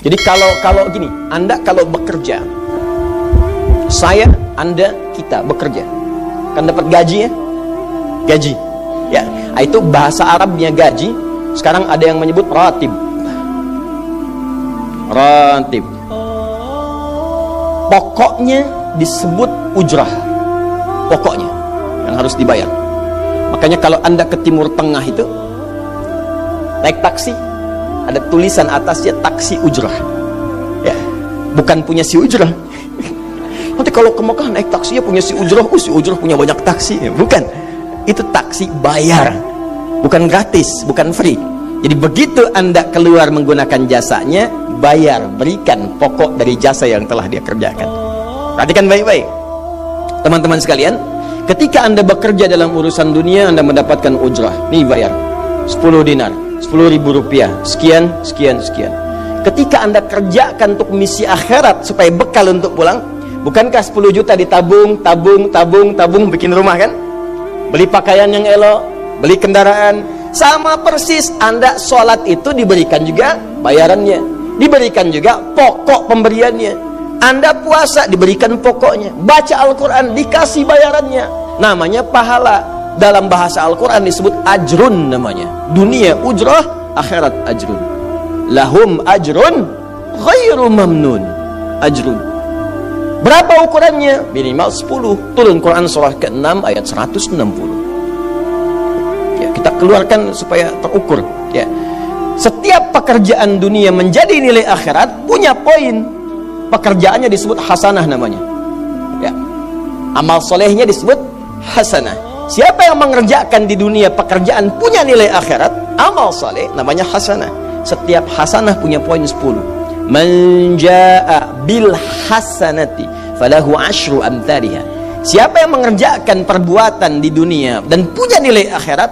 Jadi kalau gini, Anda kalau bekerja, saya, Anda, kita bekerja, kan dapat gaji ya? Gaji. Ya, itu bahasa Arabnya gaji. Sekarang ada yang menyebut ratib. Ratib. Pokoknya disebut ujrah. Pokoknya yang harus dibayar. Makanya kalau Anda ke Timur Tengah itu naik taksi, ada tulisan atasnya taksi ujrah. Ya, bukan punya si ujrah. Nanti kalau ke Mekah naik taksinya punya si ujrah, si ujrah punya banyak taksi. Ya, bukan. Itu taksi bayar, bukan gratis, bukan free. Jadi begitu Anda keluar menggunakan jasanya, bayar, berikan pokok dari jasa yang telah dia kerjakan. Perhatikan baik-baik, teman-teman sekalian. Ketika Anda bekerja dalam urusan dunia, Anda mendapatkan ujrah. Nih bayar 10 dinar, 10.000 rupiah, sekian, sekian, sekian. Ketika Anda kerjakan untuk misi akhirat supaya bekal untuk pulang, bukankah 10 juta ditabung, tabung, bikin rumah kan? Beli pakaian yang elok, beli kendaraan. Sama persis Anda sholat itu diberikan juga bayarannya, diberikan juga pokok pemberiannya. Anda puasa diberikan pokoknya, baca Al-Quran dikasih bayarannya, namanya pahala. Dalam bahasa Al-Quran disebut ajrun namanya. Dunia ujrah, akhirat ajrun. Lahum ajrun ghairu mamnun. Ajrun. Berapa ukurannya? Minimal 10. Turun Quran surah ke-6 ayat 160. Ya, kita keluarkan supaya terukur. Ya. Setiap pekerjaan dunia menjadi nilai akhirat punya poin. Pekerjaannya disebut hasanah namanya. Ya. Amal solehnya disebut hasanah. Siapa yang mengerjakan di dunia pekerjaan punya nilai akhirat, amal soleh namanya hasanah. Setiap hasanah punya poin 10. Man jaa bil hasanati falahu asyru amthaliha. Siapa yang mengerjakan perbuatan di dunia dan punya nilai akhirat,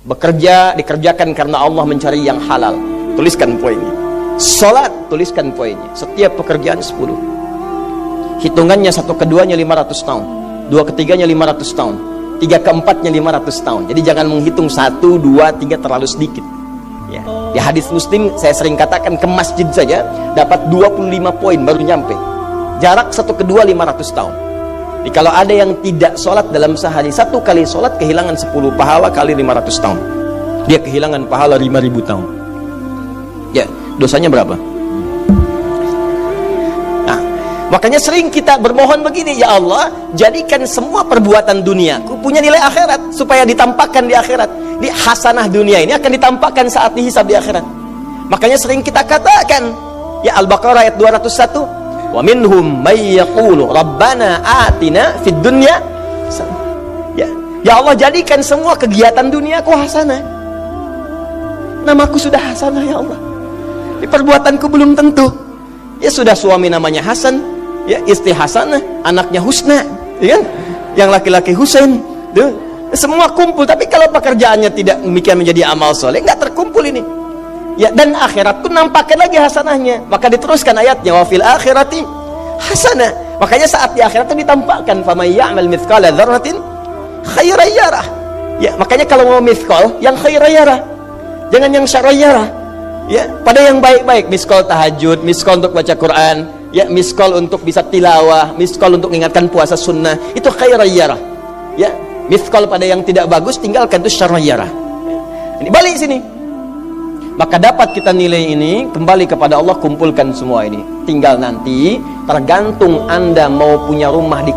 bekerja dikerjakan karena Allah mencari yang halal. Tuliskan poinnya. Salat, tuliskan poinnya. Setiap pekerjaan 10. Hitungannya 1 keduanya 500 tahun, 2 ketiganya 500 tahun, 3 keempatnya 500 tahun. Jadi jangan menghitung 1, 2, 3 terlalu sedikit. Ya. Di hadis Muslim saya sering katakan, ke masjid saja dapat 25 poin baru nyampe. Jarak 1 kedua 500 tahun. Jadi kalau ada yang tidak sholat dalam sehari, 1 kali sholat kehilangan 10 pahala kali 500 tahun. Dia kehilangan pahala 5.000 tahun. Ya, dosanya berapa? Nah, makanya sering kita bermohon begini, ya Allah, jadikan semua perbuatan duniaku punya nilai akhirat supaya ditampakkan di akhirat. Di hasanah dunia ini akan ditampakkan saat dihisab di akhirat. Makanya sering kita katakan, ya Al-Baqarah ayat 201, wa minhum may yaqulu rabbana atina fid dunya. Ya Allah, jadikan semua kegiatan duniaku hasanah. Namaku sudah hasanah ya Allah, perbuatanku belum tentu. Ya sudah, suami namanya Hasan, ya istri Hasanah, anaknya Husna, ya kan? Yang laki-laki Husain, semua kumpul. Tapi kalau pekerjaannya tidak demikian menjadi amal soleh, nggak terkumpul ini. Ya, dan akhirat pun nampakkan lagi hasanahnya. Maka diteruskan ayatnya, wa fil akhirati hasanah. Makanya saat di akhirat itu ditampakkan, faman ya'mal mithqala dzarratin khairan yarah. Ya, makanya kalau mau mithqal, yang khairan yarah, jangan yang syarran yarah. Ya, pada yang baik-baik, miskol tahajud, miskol untuk baca Quran, ya, miskol untuk bisa tilawah, miskol untuk mengingatkan puasa sunnah, itu khairan yarah. Ya, miskol pada yang tidak bagus tinggalkan, itu syarran yarah. Ini balik sini. Maka dapat kita nilai ini kembali kepada Allah, kumpulkan semua ini. Tinggal nanti tergantung Anda mau punya rumah di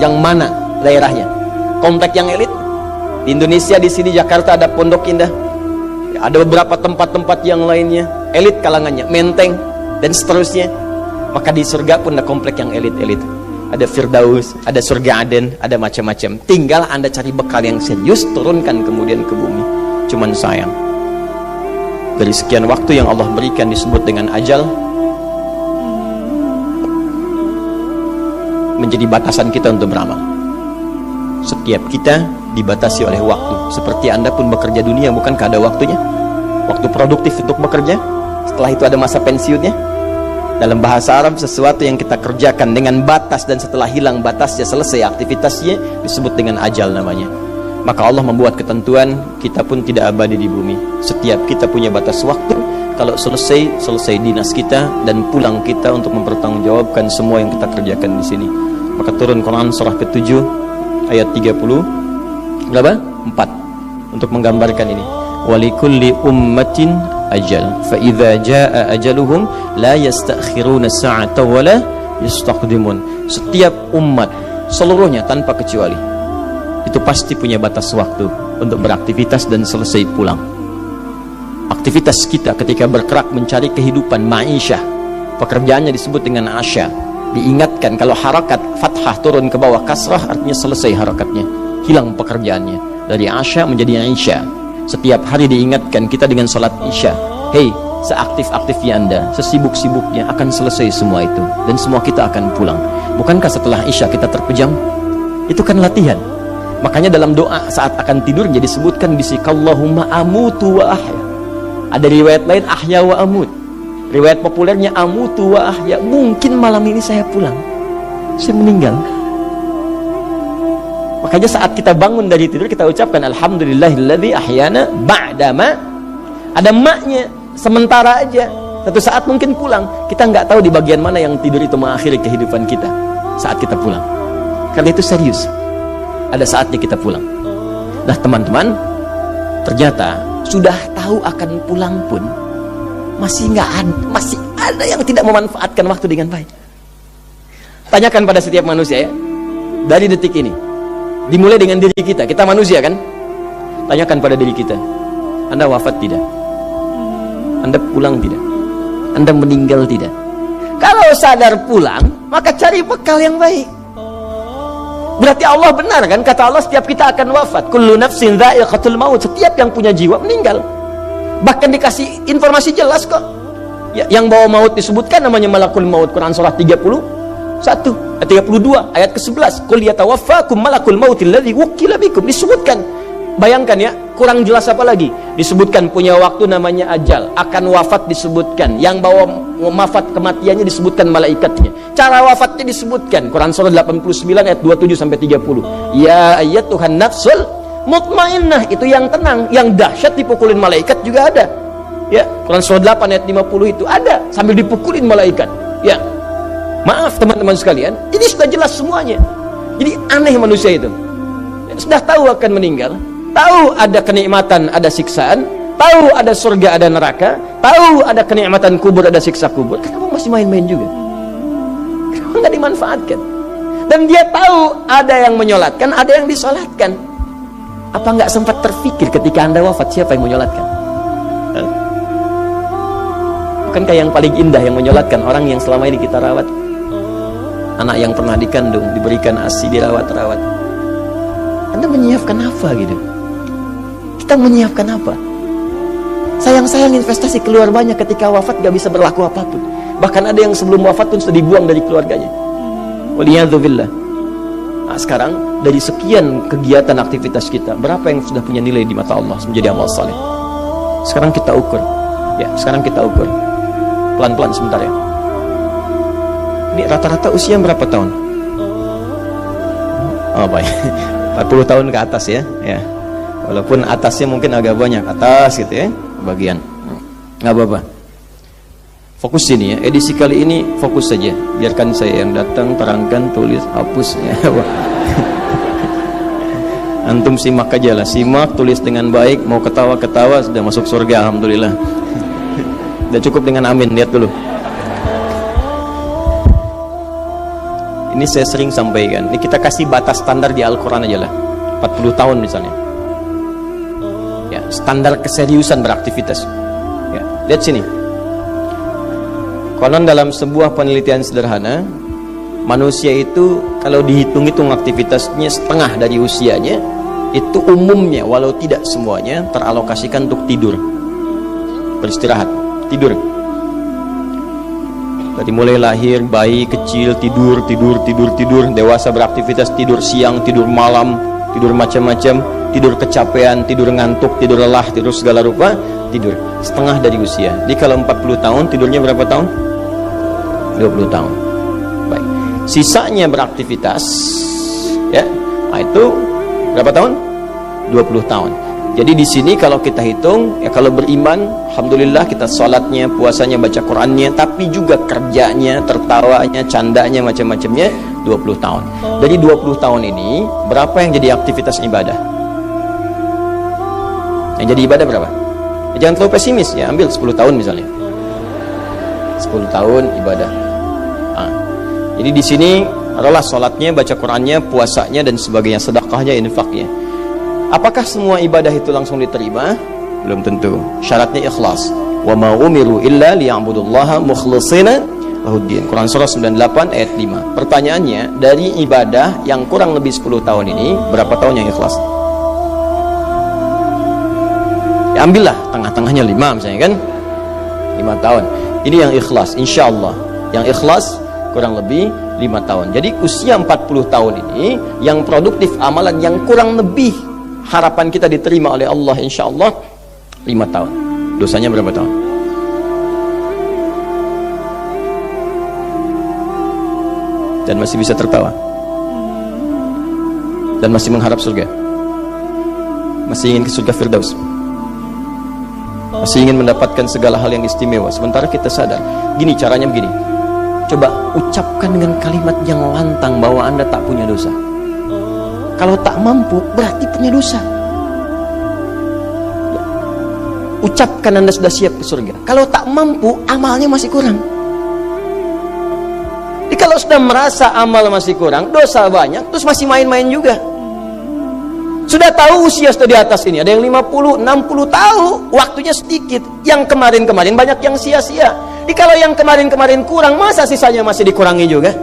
yang mana daerahnya. Komplek yang elit di Indonesia, di sini Jakarta ada Pondok Indah. Ada beberapa tempat-tempat yang lainnya, elit kalangannya, Menteng, dan seterusnya. Maka di surga pun ada komplek yang elit-elit. Ada Firdaus, ada surga Aden, ada macam-macam. Tinggal Anda cari bekal yang serius, turunkan kemudian ke bumi. Cuman sayang, dari sekian waktu yang Allah berikan disebut dengan ajal, menjadi batasan kita untuk beramal. Setiap kita dibatasi oleh waktu. Seperti Anda pun bekerja dunia, bukankah ada waktunya? Waktu produktif untuk bekerja, setelah itu ada masa pensiunnya. Dalam bahasa Arab, sesuatu yang kita kerjakan dengan batas dan setelah hilang batasnya, selesai aktivitasnya, disebut dengan ajal namanya. Maka Allah membuat ketentuan, kita pun tidak abadi di bumi. Setiap kita punya batas waktu, kalau selesai dinas kita dan pulang kita untuk mempertanggungjawabkan semua yang kita kerjakan di sini. Maka turun Quran surah ke-7 ayat 30 berapa? 4 untuk menggambarkan ini. Walikulli ummatin ajal fa idza jaa ajaluhum la yastakhiruna sa'ata wa la yastaqdimun. Setiap umat seluruhnya tanpa kecuali itu pasti punya batas waktu untuk beraktivitas dan selesai pulang. Aktivitas kita ketika bergerak mencari kehidupan ma'isyah, pekerjaannya disebut dengan asya. Diingatkan kalau harakat fathah turun ke bawah kasrah artinya selesai harakatnya, hilang pekerjaannya. Dari asya menjadi isya. Setiap hari diingatkan kita dengan salat isya. Hei, seaktif-aktifnya Anda, sesibuk-sibuknya akan selesai semua itu dan semua kita akan pulang. Bukankah setelah isya kita terpejam? Itu kan latihan. Makanya dalam doa saat akan tidur jadi disebutkan bisikallahumma amutu wa ahya. Ada riwayat lain ahya wa amut. Riwayat populernya amutu wa ahya. Mungkin malam ini saya pulang, saya meninggal. Makanya saat kita bangun dari tidur kita ucapkan alhamdulillahilladzi ahyana ba'dama. Ada maknya, sementara aja. Satu saat mungkin pulang. Kita nggak tahu di bagian mana yang tidur itu mengakhiri kehidupan kita saat kita pulang. Karena itu serius. Ada saatnya kita pulang. Nah teman-teman, ternyata sudah tahu akan pulang pun masih ada yang tidak memanfaatkan waktu dengan baik. Tanyakan pada setiap manusia ya, dari detik ini, dimulai dengan diri kita. Kita manusia kan? Tanyakan pada diri kita, Anda wafat tidak? Anda pulang tidak? Anda meninggal tidak? Kalau sadar pulang, maka cari bekal yang baik. Berarti Allah benar kan? Kata Allah setiap kita akan wafat. Kullu nafsin dha'iqatul maut. Setiap yang punya jiwa meninggal. Bahkan dikasih informasi jelas kok ya, yang bawa maut disebutkan namanya malakul maut. Quran surah 31 32 ayat ke-11. Qul yatawaffakum malakul mautil ladzi wukila bikum. Disebutkan. Bayangkan ya, kurang jelas apa lagi? Disebutkan punya waktu namanya ajal, akan wafat disebutkan, yang bawa wafat kematiannya disebutkan malaikatnya, cara wafatnya disebutkan. Quran surah 89 ayat 27 sampai 30. Ya ayyatuhan nafsul mutmainnah, itu yang tenang, yang dahsyat dipukulin malaikat juga ada. Ya, Quran surah 8 ayat 50 itu ada sambil dipukulin malaikat. Ya. Maaf teman-teman sekalian, ini sudah jelas semuanya. Jadi aneh manusia itu. Ya, sudah tahu akan meninggal, tahu ada kenikmatan, ada siksaan, tahu ada surga, ada neraka, tahu ada kenikmatan kubur, ada siksa kubur. Kenapa masih main-main juga? Kenapa nggak dimanfaatkan? Dan dia tahu ada yang menyolatkan, ada yang disolatkan. Apa nggak sempat terfikir ketika Anda wafat siapa yang menyolatkan? Bukankah yang paling indah yang menyolatkan orang yang selama ini kita rawat? Anak yang pernah dikandung, diberikan ASI, dirawat-rawat. Anda menyiapkan apa gitu? Kita menyiapkan apa? Sayang-sayang investasi keluar banyak, ketika wafat gak bisa berlaku apapun. Bahkan ada yang sebelum wafat pun sudah dibuang dari keluarganya. Waliyadzubillah. Nah, sekarang dari sekian kegiatan aktivitas kita, berapa yang sudah punya nilai di mata Allah menjadi amal saleh? Sekarang kita ukur. Ya, sekarang kita ukur. Pelan-pelan sebentar ya. Ini rata-rata usia berapa tahun? Oh baik, 40 tahun ke atas ya. Ya. Walaupun atasnya mungkin agak banyak, atas gitu ya, bagian. Nggak apa-apa. Fokus sini ya. Edisi kali ini fokus saja. Biarkan saya yang datang, terangkan, tulis, hapus ya. Antum simak aja lah, simak, tulis dengan baik. Mau ketawa-ketawa sudah masuk surga, alhamdulillah. Udah cukup dengan amin, lihat dulu. Ini saya sering sampaikan. Ini kita kasih batas standar di Al-Quran aja lah, 40 tahun misalnya. Ya, standar keseriusan beraktivitas. Ya, lihat sini. Konon dalam sebuah penelitian sederhana, manusia itu kalau dihitung-hitung aktivitasnya setengah dari usianya, itu umumnya walau tidak semuanya teralokasikan untuk tidur, beristirahat, tidur. Dari mulai lahir, bayi kecil tidur, dewasa beraktivitas, tidur siang, tidur malam, tidur macam-macam, tidur kecapean, tidur ngantuk, tidur lelah, tidur segala rupa, tidur. Setengah dari usia. Jadi kalau 40 tahun, tidurnya berapa tahun? 20 tahun. Baik. Sisanya beraktivitas, ya. Nah, itu berapa tahun? 20 tahun. Jadi di sini kalau kita hitung, ya kalau beriman, alhamdulillah kita salatnya, puasanya, baca Qur'annya, tapi juga kerjanya, tertawanya, candanya, macam-macamnya 20 tahun. Dari 20 tahun ini, berapa yang jadi aktivitas ibadah? Yang jadi ibadah berapa? Ya, jangan terlalu pesimis ya, ambil 10 tahun misalnya. 10 tahun ibadah. Nah, jadi di sini adalah salatnya, baca Qur'annya, puasanya dan sebagainya, sedekahnya, infaknya. Apakah semua ibadah itu langsung diterima? Belum tentu. Syaratnya ikhlas. Wa ma umiru illa liya'budullaha mukhlishina lahuddin. Quran surah 98 ayat 5. Pertanyaannya, dari ibadah yang kurang lebih 10 tahun ini, berapa tahun yang ikhlas? Ya ambillah tengah-tengahnya 5 misalnya kan. 5 tahun. Ini yang ikhlas, insyaallah. Yang ikhlas kurang lebih 5 tahun. Jadi usia 40 tahun ini yang produktif amalan yang kurang lebih harapan kita diterima oleh Allah insyaallah 5 tahun. Dosanya berapa tahun? Dan masih bisa tertawa. Dan masih mengharap surga. Masih ingin ke surga Firdaus. Masih ingin mendapatkan segala hal yang istimewa. Sementara kita sadar, gini caranya begini. Coba ucapkan dengan kalimat yang lantang bahwa Anda tak punya dosa. Kalau tak mampu, berarti punya dosa. Ucapkan Anda sudah siap ke surga. Kalau tak mampu, amalnya masih kurang. Jadi kalau sudah merasa amal masih kurang, dosa banyak, terus masih main-main juga. Sudah tahu usia sudah di atas ini, ada yang 50, 60 tahu, waktunya sedikit. Yang kemarin-kemarin banyak yang sia-sia. Jadi kalau yang kemarin-kemarin kurang, masa sisanya masih dikurangi juga?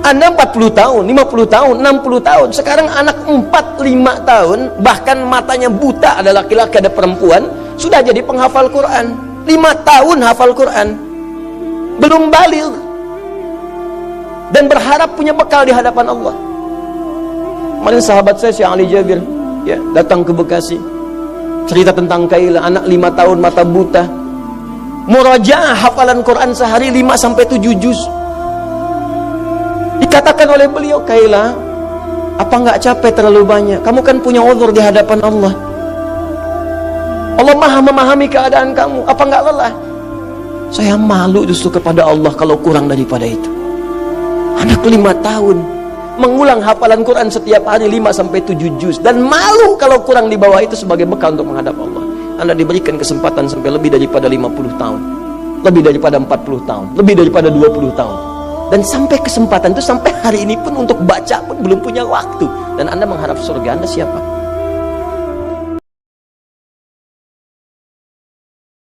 Anda 40 tahun, 50 tahun, 60 tahun. Sekarang anak 4-5 tahun, bahkan matanya buta, ada laki-laki, ada perempuan, sudah jadi penghafal Quran. 5 tahun hafal Quran. Belum baligh. Dan berharap punya bekal di hadapan Allah. Kemarin sahabat saya, Syekh Ali Jabir, ya, datang ke Bekasi. Cerita tentang Kaila, anak 5 tahun, mata buta. Murajaah hafalan Quran sehari 5-7 juz. Dikatakan oleh beliau, Kaila, apa nggak capek terlalu banyak? Kamu kan punya uzur di hadapan Allah. Allah maha memahami keadaan kamu. Apa nggak lelah? Saya malu justru kepada Allah kalau kurang daripada itu. Anak 5 tahun mengulang hafalan Quran setiap hari 5-7 juz, dan malu kalau kurang di bawah itu sebagai bekal untuk menghadap Allah. Anda diberikan kesempatan sampai lebih daripada 50 tahun, lebih daripada 40 tahun, lebih daripada 20 tahun. Dan sampai kesempatan itu, sampai hari ini pun untuk baca pun belum punya waktu. Dan Anda mengharap surga, Anda siapa?